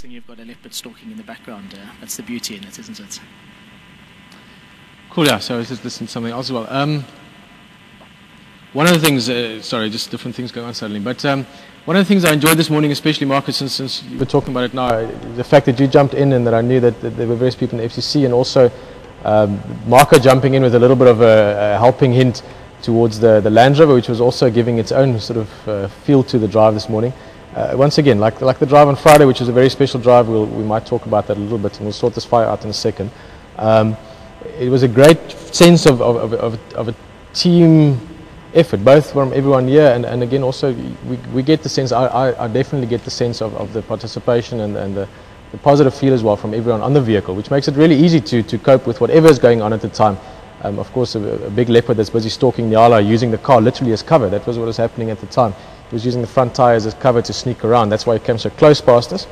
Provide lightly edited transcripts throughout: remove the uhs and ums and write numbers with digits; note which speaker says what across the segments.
Speaker 1: thing you've got a leopard stalking in the background. That's the beauty in it, isn't it?
Speaker 2: Cool, yeah. So I was just listening to something else as well. One of the things, sorry, just different things going on suddenly, but one of the things I enjoyed this morning, especially Marcus, since you were talking about it now, the fact that you jumped in and that I knew that there were various people in the FCC, and also Marco jumping in with a little bit of a helping hint towards the Land Rover, which was also giving its own sort of feel to the drive this morning. Once again, like the drive on Friday, which was a very special drive, we might talk about that a little bit, and we'll sort this fire out in a second. It was a great sense of a team effort, both from everyone here, and again also we get the sense, I definitely get the sense of the participation and the positive feel as well from everyone on the vehicle, which makes it really easy to cope with whatever is going on at the time. Of course, a big leopard that's busy stalking Nyala, using the car literally as cover. That was what was happening at the time. He was using the front tyres as cover to sneak around. That's why he came so close past us.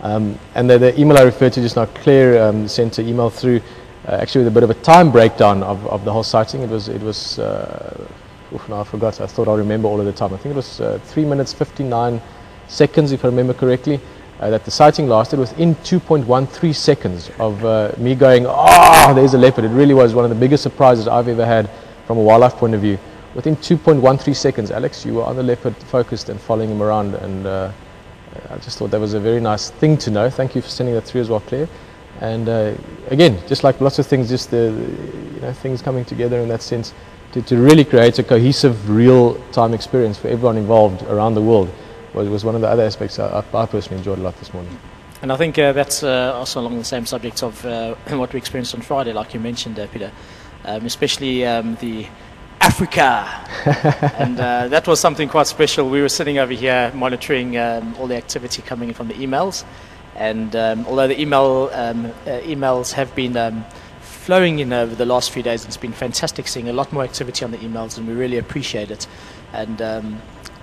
Speaker 2: And the email I referred to just now, Claire sent an email through, actually with a bit of a time breakdown of the whole sighting. It was no, I forgot. I thought I'll remember all of the time. I think it was 3 minutes 59 seconds, if I remember correctly, that the sighting lasted. Within 2.13 seconds of me going, oh, there's a leopard. It really was one of the biggest surprises I've ever had from a wildlife point of view. Within 2.13 seconds, Alex, you were on the leopard, focused and following him around, and I just thought that was a very nice thing to know. Thank you for sending that through as well, Claire. And again, just like lots of things, just the things coming together in that sense, to really create a cohesive, real-time experience for everyone involved around the world was one of the other aspects I personally enjoyed a lot this morning.
Speaker 1: And I think that's also along the same subject of what we experienced on Friday, like you mentioned, Peter, especially the Africa. And that was something quite special. We were sitting over here monitoring all the activity coming in from the emails. And although the emails have been flowing in over the last few days, it's been fantastic seeing a lot more activity on the emails, and we really appreciate it. And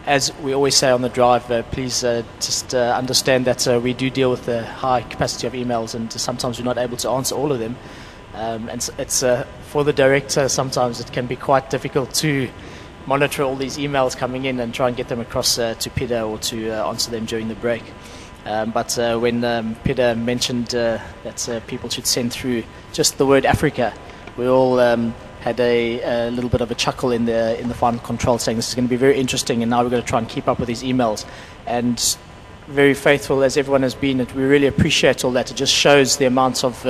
Speaker 1: as we always say on the drive, please just understand that we do deal with the high capacity of emails, and sometimes we're not able to answer all of them. And it's for the director, sometimes it can be quite difficult to monitor all these emails coming in and try and get them across to Peter or to answer them during the break. But when Peter mentioned that people should send through just the word Africa, we all had a little bit of a chuckle in the final control, saying this is going to be very interesting, and now we're going to try and keep up with these emails. And very faithful as everyone has been, we really appreciate all that. It just shows the amount of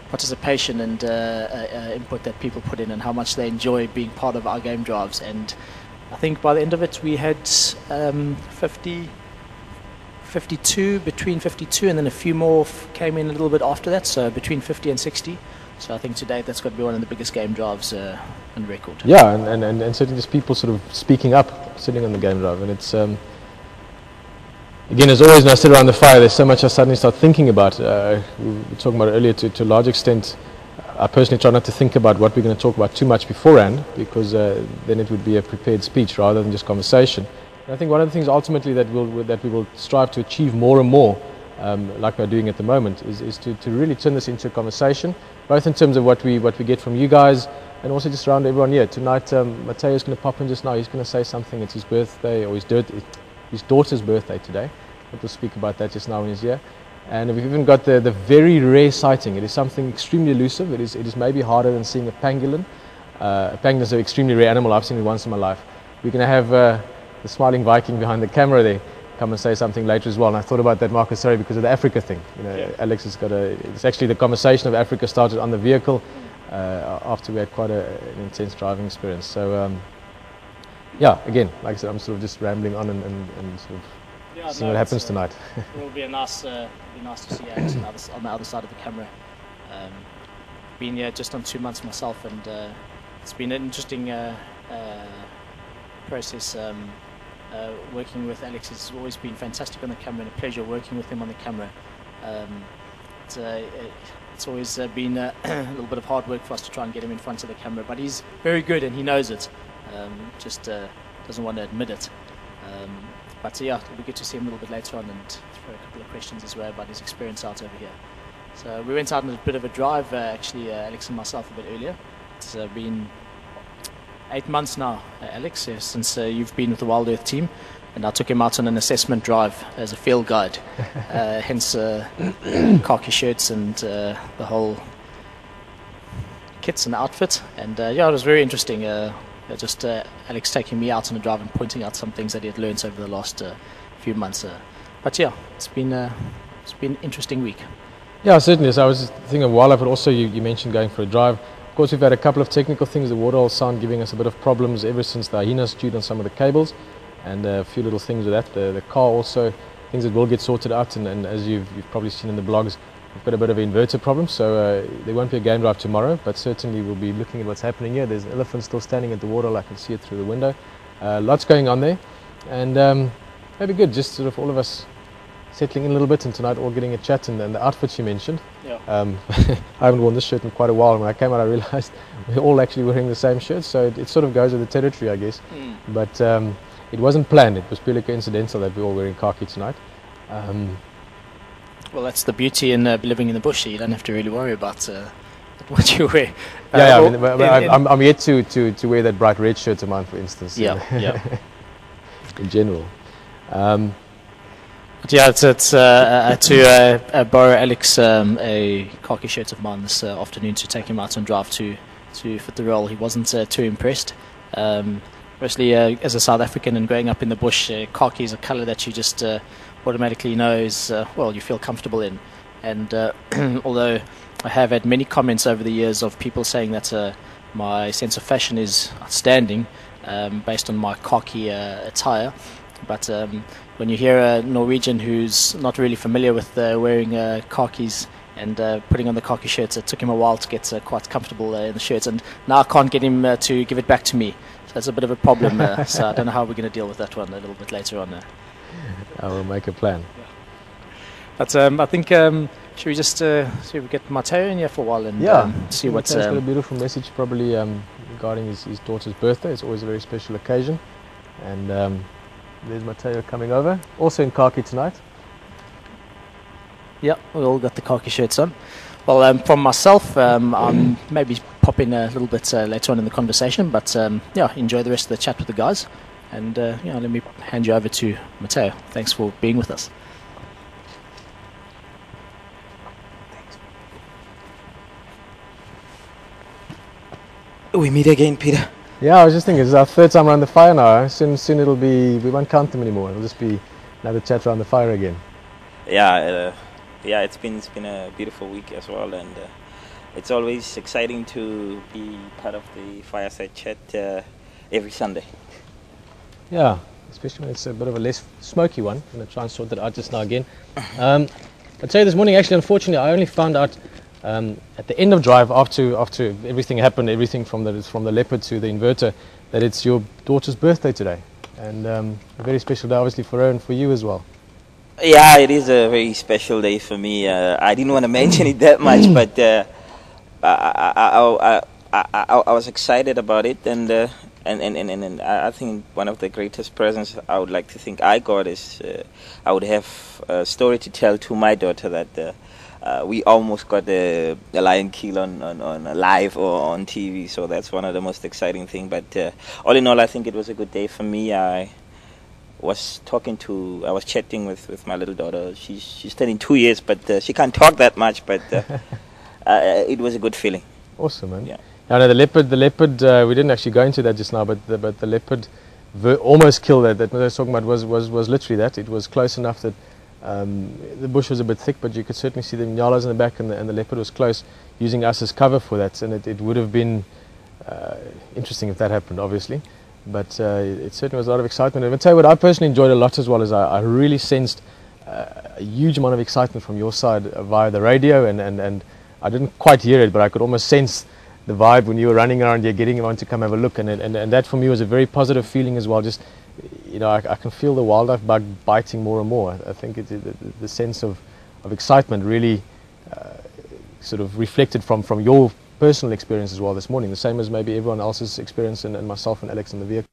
Speaker 1: participation and input that people put in, and how much they enjoy being part of our game drives. And I think by the end of it, we had 52, between 52, and then a few more came in a little bit after that, so between 50 and 60. So I think today that's got to be one of the biggest game drives on record.
Speaker 2: Yeah, and certainly just people sort of speaking up, sitting on the game drive. And it's, again, as always, when I sit around the fire, there's so much I suddenly start thinking about. We were talking about it earlier, to a large extent. I personally try not to think about what we're going to talk about too much beforehand, because then it would be a prepared speech rather than just conversation. And I think one of the things ultimately that we will strive to achieve more and more, like we're doing at the moment, is to really turn this into a conversation, both in terms of what we get from you guys, and also just around everyone here. Tonight, Mateo's going to pop in just now. He's going to say something. It's his birthday, or his daughter's birthday today. But we'll speak about that just now when he's here. And we've even got the very rare sighting. It is something extremely elusive. It is maybe harder than seeing a pangolin. A pangolin is an extremely rare animal. I've seen it once in my life. We're going to have the smiling Viking behind the camera there come and say something later as well. And I thought about that, Marcus, sorry, because of the Africa thing. Yeah. Alex has got it's actually the conversation of Africa started on the vehicle after we had quite an intense driving experience. So yeah, again, like I said, I'm sort of just rambling on and sort of seeing what happens tonight.
Speaker 1: It will be nice to see Alex on the other side of the camera. Been here just on 2 months myself, and it's been an interesting process. Working with Alex has always been fantastic on the camera, and a pleasure working with him on the camera. It's always been a little bit of hard work for us to try and get him in front of the camera, but he's very good and he knows it, just doesn't want to admit it. But yeah, it'll be good to see him a little bit later on and throw a couple of questions as well about his experience out over here. So we went out on a bit of a drive, actually, Alex and myself, a bit earlier. It's been 8 months now, Alex, since you've been with the Wild Earth team. and I took him out on an assessment drive as a field guide, hence khaki shirts and the whole kits and outfit. And yeah, it was very interesting. Just Alex taking me out on a drive and pointing out some things that he had learned over the last few months. But yeah, it's been an interesting week.
Speaker 2: Yeah, certainly. So I was thinking of wildlife, but also you mentioned going for a drive. Of course, we've had a couple of technical things. The waterhole sound giving us a bit of problems ever since the hyena stewed on some of the cables, and a few little things with that. The car also, things that will get sorted out, and as you've probably seen in the blogs, we've got a bit of an inverter problem, so there won't be a game drive tomorrow, but certainly we'll be looking at what's happening here. There's elephants still standing at the waterhole. I can see it through the window. Lots going on there, and maybe good, just sort of all of us settling in a little bit, and tonight all getting a chat. And the outfits you mentioned,
Speaker 1: yeah.
Speaker 2: I haven't worn this shirt in quite a while. When I came out, I realized we're all actually wearing the same shirt, so it sort of goes with the territory, I guess. But it wasn't planned. It was purely coincidental that we're all wearing khaki tonight.
Speaker 1: Well, that's the beauty in living in the bush. You don't have to really worry about what you wear.
Speaker 2: I'm yet to wear that bright red shirt of mine, for instance.
Speaker 1: Yeah.
Speaker 2: In general.
Speaker 1: Yeah, to borrow Alex a khaki shirt of mine this afternoon to take him out on drive to fit the role. He wasn't too impressed. Mostly as a South African and growing up in the bush, khaki is a colour that you just automatically know is, well, you feel comfortable in. And although I have had many comments over the years of people saying that my sense of fashion is outstanding based on my khaki attire, but when you hear a Norwegian who's not really familiar with wearing khakis and putting on the khaki shirts, it took him a while to get quite comfortable in the shirts, and now I can't get him to give it back to me. So that's a bit of a problem. So I don't know how we're going to deal with that one a little bit later on.
Speaker 2: I will make a plan.
Speaker 1: Yeah. But I think should we just see if we get Mateo in here for a while and see what's...
Speaker 2: He's got a beautiful message probably regarding his daughter's birthday. It's always a very special occasion. And there's Mateo coming over, also in khaki tonight.
Speaker 1: Yeah, we all got the khaki shirts on. Well, from myself, I'm maybe pop in a little bit later on in the conversation, but yeah, enjoy the rest of the chat with the guys. And yeah, let me hand you over to Mateo. Thanks for being with us.
Speaker 3: We meet again, Peter.
Speaker 2: Yeah, I was just thinking, it's our third time around the fire now. Soon it'll be, we won't count them anymore. It'll just be another chat around the fire again.
Speaker 3: Yeah, it's been a beautiful week as well, and it's always exciting to be part of the fireside chat every Sunday.
Speaker 2: Yeah, especially when it's a bit of a less smoky one. I'm going to try and sort that out just now again. I'll tell you this morning, actually, unfortunately, I only found out at the end of drive, after everything happened, everything from the leopard to the inverter, that it's your daughter's birthday today, and a very special day, obviously, for her and for you as well.
Speaker 3: Yeah, it is a very special day for me. I didn't want to mention it that much, but I was excited about it, and I think one of the greatest presents I would like to think I got is I would have a story to tell to my daughter that we almost got a lion kill on live or on TV, so that's one of the most exciting things. But all in all, I think it was a good day for me. I was chatting with my little daughter. She's turning 2 years, but she can't talk that much, but it was a good feeling.
Speaker 2: Awesome, man.
Speaker 3: Yeah.
Speaker 2: Now, the leopard, we didn't actually go into that just now, but the leopard almost killed that I was talking about was literally that. It was close enough that the bush was a bit thick, but you could certainly see the nyalas in the back, and the leopard was close, using us as cover for that. And it would have been interesting if that happened, obviously. But it certainly was a lot of excitement. And I'll tell you what I personally enjoyed a lot as well, is I really sensed a huge amount of excitement from your side via the radio, and I didn't quite hear it, but I could almost sense the vibe when you were running around here, getting everyone to come have a look, and that for me was a very positive feeling as well. Just, you know, I can feel the wildlife bug biting more and more. I think the sense of excitement really sort of reflected from your personal experience as well this morning, the same as maybe everyone else's experience and myself and Alex in the vehicle.